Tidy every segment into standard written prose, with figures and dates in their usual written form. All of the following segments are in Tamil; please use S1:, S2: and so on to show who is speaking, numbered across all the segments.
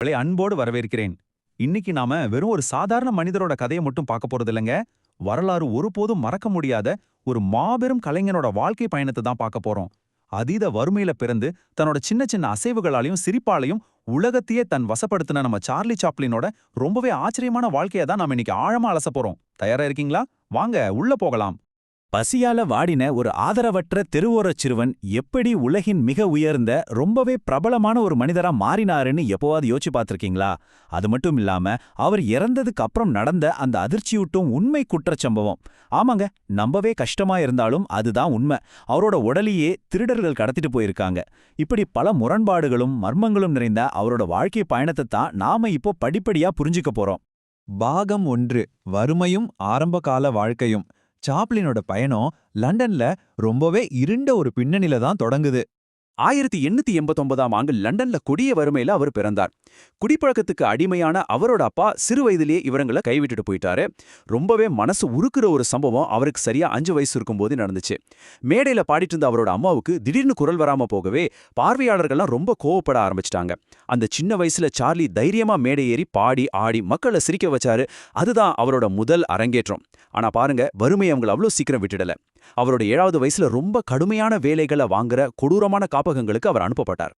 S1: உங்களை அன்போடு வரவேற்கிறேன். இன்னைக்கு நாம வெறும் ஒரு சாதாரண மனிதரோட கதையை மட்டும் பார்க்க போறது இல்லைங்க. வரலாறு ஒருபோதும் மறக்க முடியாத ஒரு மாபெரும் கலைஞனோட வாழ்க்கை பயணத்தை தான் பார்க்க போறோம். அதீத வறுமையில பிறந்து தன்னோட சின்ன சின்ன அசைவுகளாலையும் சிரிப்பாலையும் உலகத்தையே தன் வசப்படுத்தின நம்ம சார்லி சாப்ளினோட ரொம்பவே ஆச்சரியமான வாழ்க்கையை தான் நாம இன்னைக்கு ஆழமா அலச போறோம். தயாரா இருக்கீங்களா? வாங்க உள்ள போகலாம்.
S2: பசியால வாடின ஒரு ஆதரவற்ற தெருவோரச் சிறுவன் எப்படி உலகின் மிக உயர்ந்த ரொம்பவே பிரபலமான ஒரு மனிதரா மாறினாருன்னு எப்போவாது யோசிச்சு பார்த்திருக்கீங்களா? அது மட்டும் இல்லாம அவர் இறந்ததுக்கு அப்புறம் நடந்த அந்த அதிர்ச்சியூட்டும் உண்மை குற்றச்சம்பவம். ஆமாங்க, நம்பவே கஷ்டமா இருந்தாலும் அதுதான் உண்மை. அவரோட உடலையே திருடர்கள் கடத்திட்டு போயிருக்காங்க. இப்படி பல முரண்பாடுகளும் மர்மங்களும் நிறைந்த அவரோட வாழ்க்கை பயணத்தை தான் நாம இப்போ படிப்படியா புரிஞ்சுக்க போறோம்.
S3: பாகம் 1. வறுமையும் ஆரம்பகால வாழ்க்கையும். சாப்ளினோட பயணம் லண்டன்ல ரொம்பவே இருண்ட ஒரு பின்னணியில தான் தொடங்குது.
S2: 1889ஆம் ஆண்டு லண்டன்ல கொடிய வறுமையில அவர் பிறந்தார். குடிப்பழக்கத்துக்கு அடிமையான அவரோட அப்பா சிறு வயதிலேயே இவங்களை கைவிட்டுட்டு போயிட்டாரு. ரொம்பவே மனசு உருக்குற ஒரு சம்பவம் அவருக்கு சரியா 5 வயசு இருக்கும்போது நடந்துச்சு. மேடையில பாடிட்டு இருந்த அவரோட அம்மாவுக்கு திடீர்னு குரல் வராம போகவே பார்வையாளர்கள்லாம் ரொம்ப கோவப்பட ஆரம்பிச்சிட்டாங்க. அந்த சின்ன வயசுல சார்லி தைரியமா மேடை ஏறி பாடி ஆடி மக்களை சிரிக்க வச்சாரு. அதுதான் அவரோட முதல் அரங்கேற்றம். ஆனா பாருங்க, வறுமை அவங்களை அவ்வளோ சீக்கிரம் விட்டுடல. அவரோட 7வது வயசுல ரொம்ப கடுமையான வேலைகளை வாங்குற கொடூரமான காப்பகங்களுக்கு அவர் அனுப்பப்பட்டார்.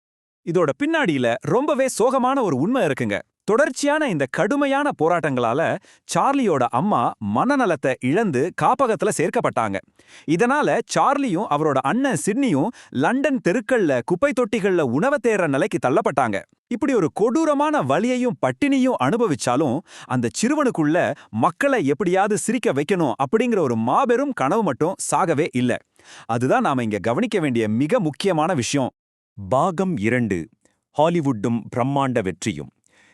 S1: இதோட பின்னாடியில ரொம்பவே சோகமான ஒரு உண்மை இருக்குங்க. தொடர்ச்சியான இந்த கடுமையான போராட்டங்களால சார்லியோட அம்மா மனநலத்தை இழந்து காப்பகத்துல சேர்க்கப்பட்டாங்க. இதனால சார்லியும் அவரோட அண்ணன் சிட்னியும் லண்டன் தெருக்கள்ல குப்பை தொட்டிகள்ல உணவு தேடுற நிலைக்கு தள்ளப்பட்டாங்க. இப்படி ஒரு கொடூரமான வலியையும் பட்டினியும் அனுபவிச்சாலும் அந்த சிறுவனுக்குள்ள மக்களை எப்படியாவது சிரிக்க வைக்கணும் அப்படிங்கிற ஒரு மாபெரும் கனவு மட்டும் சாகவே இல்ல. அதுதான் நாம இங்க கவனிக்க வேண்டிய மிக முக்கியமான விஷயம்.
S2: பாகம் 2. ஹாலிவுட்டும் பிரம்மாண்ட வெற்றியும்.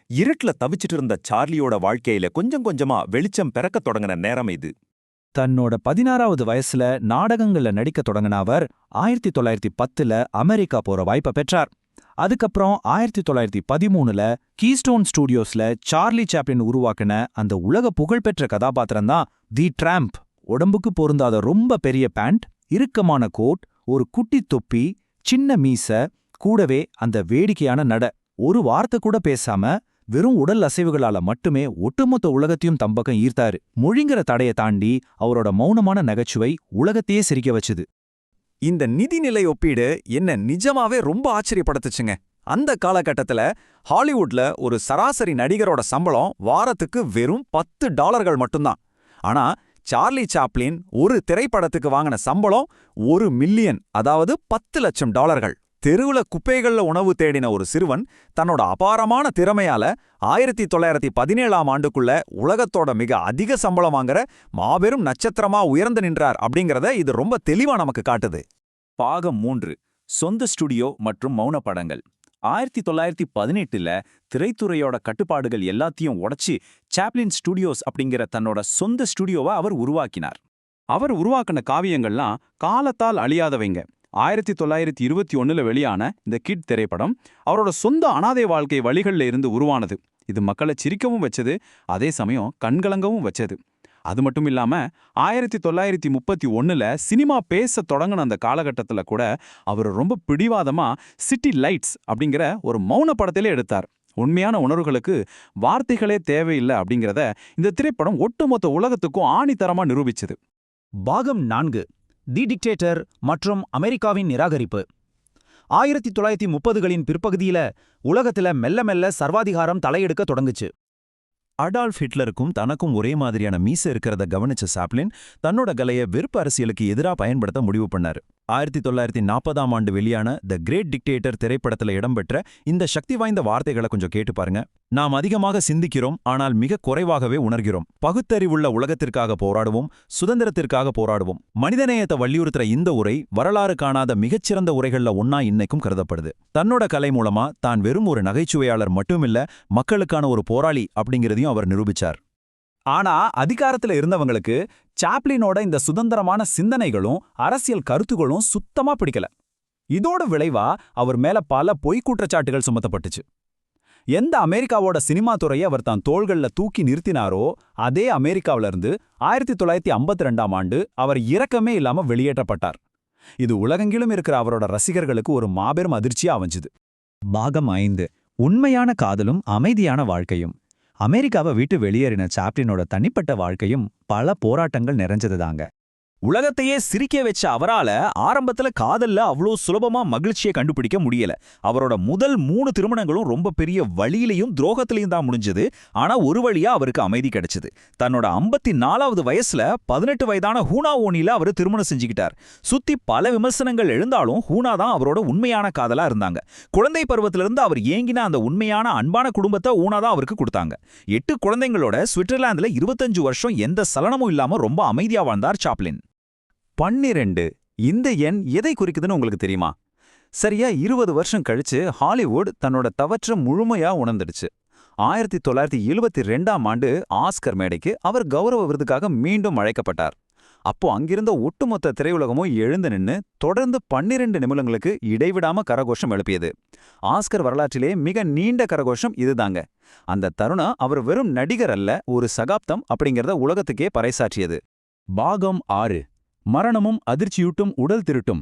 S2: இருட்டுல தவிச்சிட்டு இருந்த சார்லியோட வாழ்க்கையில கொஞ்சம் கொஞ்சமா வெளிச்சம் பிறக்க தொடங்கின நேரம் இது.
S3: தன்னோட 16வது வயசுல நாடகங்கள்ல நடிக்க தொடங்கின அவர் 1910ல அமெரிக்கா போற வாய்ப்பை பெற்றார். அதுக்கப்புறம் 1913ல கீஸ்டோன் ஸ்டூடியோஸ்ல சார்லி சாப்ளின் உருவாக்கின அந்த உலக புகழ்பெற்ற கதாபாத்திரம் தான் தி ட்ராம்ப். உடம்புக்கு பொருந்தாத ரொம்ப பெரிய பேண்ட், இறுக்கமான கோட், ஒரு குட்டி தொப்பி, சின்ன மீச, கூடவே அந்த வேடிக்கையான நட. ஒரு வார்த்தை கூட பேசாம வெறும் உடல் அசைவுகளால மட்டுமே ஒட்டுமொத்த உலகத்தையும் தம்பக்கம் ஈர்த்தாரு. மொழிங்கிற தடையை தாண்டி அவரோட மௌனமான நகைச்சுவை உலகத்தையே சிரிக்க வச்சுது.
S1: இந்த நிதிநிலை ஒப்பீடு என்ன நிஜமாவே ரொம்ப ஆச்சரியப்படுத்துச்சுங்க. அந்த காலகட்டத்துல ஹாலிவுட்ல ஒரு சராசரி நடிகரோட சம்பளம் வாரத்துக்கு வெறும் $10 மட்டும்தான். ஆனா சார்லி சாப்ளின் ஒரு திரைப்படத்துக்கு வாங்கின சம்பளம் 1 மில்லியன், அதாவது $10 லட்சம். தெருவுல குப்பைகள்ல உணவு தேடின ஒரு சிறுவன் தன்னோட அபாரமான திறமையால 1917ஆம் ஆண்டுக்குள்ள உலகத்தோட மிக அதிக சம்பளம் வாங்குற மாபெரும் நட்சத்திரமா உயர்ந்து நின்றார் அப்படிங்கறத இது ரொம்ப தெளிவா நமக்கு காட்டுது.
S2: பாகம் 3. சொந்த ஸ்டுடியோ மற்றும் மௌன படங்கள். 1918ல திரைத்துறையோட கட்டுப்பாடுகள் எல்லாத்தையும் உடைச்சு சாப்ளின் ஸ்டுடியோஸ் அப்படிங்கிற தன்னோட சொந்த ஸ்டுடியோவை அவர் உருவாக்கினார்.
S1: அவர் உருவாக்கின காவியங்கள்லாம் காலத்தால் அழியாதவைங்க. 1921ல வெளியான இந்த கிட் திரைப்படம் அவரோட சொந்த அனாதை வாழ்க்கை வழிகள்ல இருந்து உருவானது. இது மக்களை சிரிக்கவும் வச்சது, அதே சமயம் கண்கலங்கவும் வச்சது. அது மட்டும் இல்லாம 1931ல சினிமா பேச தொடங்கின அந்த காலகட்டத்துல கூட அவர் ரொம்ப பிடிவாதமா சிட்டி லைட்ஸ் அப்படிங்கிற ஒரு மௌன படத்திலே எடுத்தார். உண்மையான உணர்வுகளுக்கு வார்த்தைகளே தேவையில்லை அப்படிங்கிறத இந்த திரைப்படம் ஒட்டுமொத்த உலகத்துக்கும் ஆணித்தரமா நிரூபிச்சது.
S3: பாகம் 4. தி டிக்டேட்டர் மற்றும் அமெரிக்காவின் நிராகரிப்பு. 1930களின் பிற்பகுதியில உலகத்துல மெல்ல மெல்ல சர்வாதிகாரம் தலையெடுக்க தொடங்குச்சு.
S1: அடால்ஃப் ஹிட்லருக்கும் தனக்கும் ஒரே மாதிரியான மீச இருக்கிறத கவனிச்ச சாப்ளின் தன்னோட கலையை வெறுப்பு அரசியலுக்கு எதிராக பயன்படுத்த முடிவு பண்ணாரு. 1940ஆம் ஆண்டு வெளியான த கிரேட் டிக்டேட்டர் திரைப்படத்துல இடம்பெற்ற இந்த சக்தி வாய்ந்த வார்த்தைகளை கொஞ்சம் கேட்டு பாருங்க. நாம் அதிகமாக சிந்திக்கிறோம், ஆனால் மிக குறைவாகவே உணர்கிறோம். பகுத்தறிவுள்ள உலகத்திற்காக போராடுவோம், சுதந்திரத்திற்காக போராடுவோம். மனிதநேயத்தை வலியுறுத்துற இந்த உரை வரலாறு காணாத மிகச்சிறந்த உரைகள்ல ஒன்னா இன்னைக்கும் கருதப்படுது. தன்னோட கலை மூலமா தான் வெறும் ஒரு நகைச்சுவையாளர் மட்டுமில்ல, மக்களுக்கான ஒரு போராளி அப்படிங்கிறதையும் அவர் நிரூபிச்சார்.
S3: ஆனா அதிகாரத்துல இருந்தவங்களுக்கு சாப்ளினோட இந்த சுதந்திரமான சிந்தனைகளும் அரசியல் கருத்துகளும் சுத்தமா பிடிக்கல. இதோட விளைவா அவர் மேல பல பொய் குற்றச்சாட்டுகள் சுமத்தப்பட்டுச்சு. எந்த அமெரிக்காவோட சினிமா துறையை அவர் தான் தோள்கள்ல தூக்கி நிறுத்தினாரோ அதே அமெரிக்காவில இருந்து 1952ஆம் ஆண்டு அவர் இரக்கமே இல்லாம வெளியேற்றப்பட்டார். இது உலகெங்கிலும் இருக்கிற அவரோட ரசிகர்களுக்கு ஒரு மாபெரும் அதிர்ச்சியா அமைஞ்சுது.
S1: பாகம் 5.
S3: உண்மையான காதலும் அமைதியான வாழ்க்கையும். அமெரிக்காவை விட்டு வெளியேறின சாப்ளினோட தனிப்பட்ட வாழ்க்கையும் பல போராட்டங்கள் நிறைஞ்சதுதாங்க.
S1: உலகத்தையே சிரிக்க வச்ச அவரால ஆரம்பத்துல காதல்ல அவ்வளோ சுலபமா மகிழ்ச்சியை கண்டுபிடிக்க முடியல. அவரோட முதல் 3 திருமணங்களும் ரொம்ப பெரிய வழியிலையும் துரோகத்திலையும் தான் முடிஞ்சது. ஆனா ஒரு வழியா அவருக்கு அமைதி கிடைச்சது. தன்னோட 54வது வயசுல 18 வயதான ஹூனா ஓனில அவரு திருமணம் செஞ்சுக்கிட்டார். சுத்தி பல விமர்சனங்கள் எழுந்தாலும் ஹூனா தான் அவரோட உண்மையான காதலா இருந்தாங்க. குழந்தை பருவத்திலிருந்து அவர் ஏங்கின அந்த உண்மையான அன்பான குடும்பத்தை ஹூனா தான் அவருக்கு கொடுத்தாங்க. 8 குழந்தைங்களோட சுவிட்சர்லாந்துல 25 வருஷம் எந்த சலனமும் இல்லாம ரொம்ப அமைதியா வாழ்ந்தார் சாப்ளின்.
S4: 12 இந்த எண் எதை குறிக்குதுன்னு உங்களுக்கு தெரியுமா? சரியா 20 வருஷம் கழிச்சு ஹாலிவுட் தன்னோட தவற்ற முழுமையா உணர்ந்துடுச்சு. 1972ஆம் ஆண்டு ஆஸ்கர் மேடைக்கு அவர் கௌரவ விருதுக்காக மீண்டும் அழைக்கப்பட்டார். அப்போ அங்கிருந்த ஒட்டுமொத்த திரையுலகமும் எழுந்து நின்னு தொடர்ந்து 12 நிமிடங்களுக்கு இடைவிடாம கரகோஷம் எழுப்பியது. ஆஸ்கர் வரலாற்றிலே மிக நீண்ட கரகோஷம் இதுதாங்க. அந்த தருணம் அவர் வெறும் நடிகர் அல்ல, ஒரு சகாப்தம் அப்படிங்கிறத உலகத்துக்கே பறைசாற்றியது.
S2: பாகம் 6 மரணமும் அதிர்ச்சியூட்டும் உடல் திருட்டும்.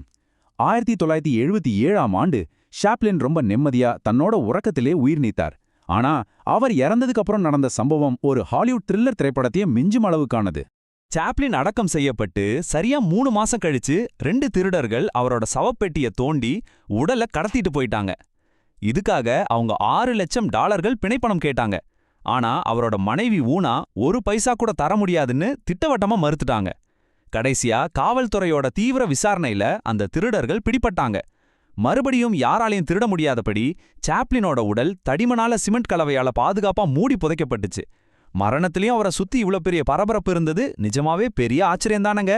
S2: 1977ஆம் ஆண்டு சாப்ளின் ரொம்ப நிம்மதியா தன்னோட உறக்கத்திலே உயிர் நீத்தார். ஆனா அவர் இறந்ததுக்கு அப்புறம் நடந்த சம்பவம் ஒரு ஹாலிவுட் த்ரில்லர் திரைப்படத்தையே மிஞ்சும் அளவுக்கானது.
S1: சாப்ளின் அடக்கம் செய்யப்பட்டு சரியா 3 மாசம் கழிச்சு 2 திருடர்கள் அவரோட சவப்பெட்டியை தோண்டி உடலை கடத்திட்டு போயிட்டாங்க. இதுக்காக அவங்க $6 லட்சம் பிணைப்பணம் கேட்டாங்க. ஆனா அவரோட மனைவி ஊனா 1 பைசா கூட தர முடியாதுன்னு திட்டவட்டமா மறுத்துட்டாங்க. கடைசியா காவல்துறையோட தீவிர விசாரணையில அந்த திருடர்கள் பிடிபட்டாங்க. மறுபடியும் யாராலையும் திருட முடியாதபடி சாப்ளினோட உடல் தடிமனால சிமெண்ட் கலவையால பாதுகாப்பா மூடி புதைக்கப்பட்டுச்சு. மரணத்திலையும் அவரை சுத்தி இவ்ளோ பெரிய பரபரப்பு இருந்தது நிஜமாவே பெரிய ஆச்சரியம்தானங்க.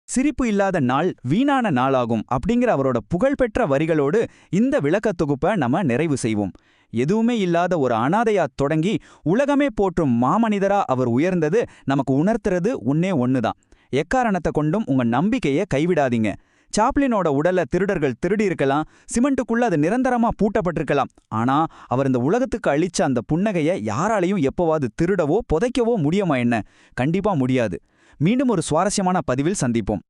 S4: சிரிப்பு இல்லாத நாள் வீணான நாளாகும் அப்படிங்கிற அவரோட புகழ்பெற்ற வரிகளோடு இந்த விளக்கத் தொகுப்பை நம்ம நிறைவு செய்வோம். எதுவுமே இல்லாத ஒரு அனாதையா தொடங்கி உலகமே போற்றும் மாமனிதரா அவர் உயர்ந்தது நமக்கு உணர்த்துறது ஒண்ணுதான். எக்காரணத்தை கொண்டும் உங்க நம்பிக்கையை கைவிடாதீங்க. சாப்ளினோட உடல்ல திருடர்கள் திருடி இருக்கலாம், சிமெண்ட்டுக்குள்ள அது நிரந்தரமா பூட்டப்பட்டிருக்கலாம். ஆனா அவர் இந்த உலகத்துக்கு அளிச்ச அந்த புன்னகையை யாராலையும் எப்போவாது திருடவோ புதைக்கவோ முடியுமா என்ன? கண்டிப்பா முடியாது. மீண்டும் ஒரு சுவாரஸ்யமான பதிவில் சந்திப்போம்.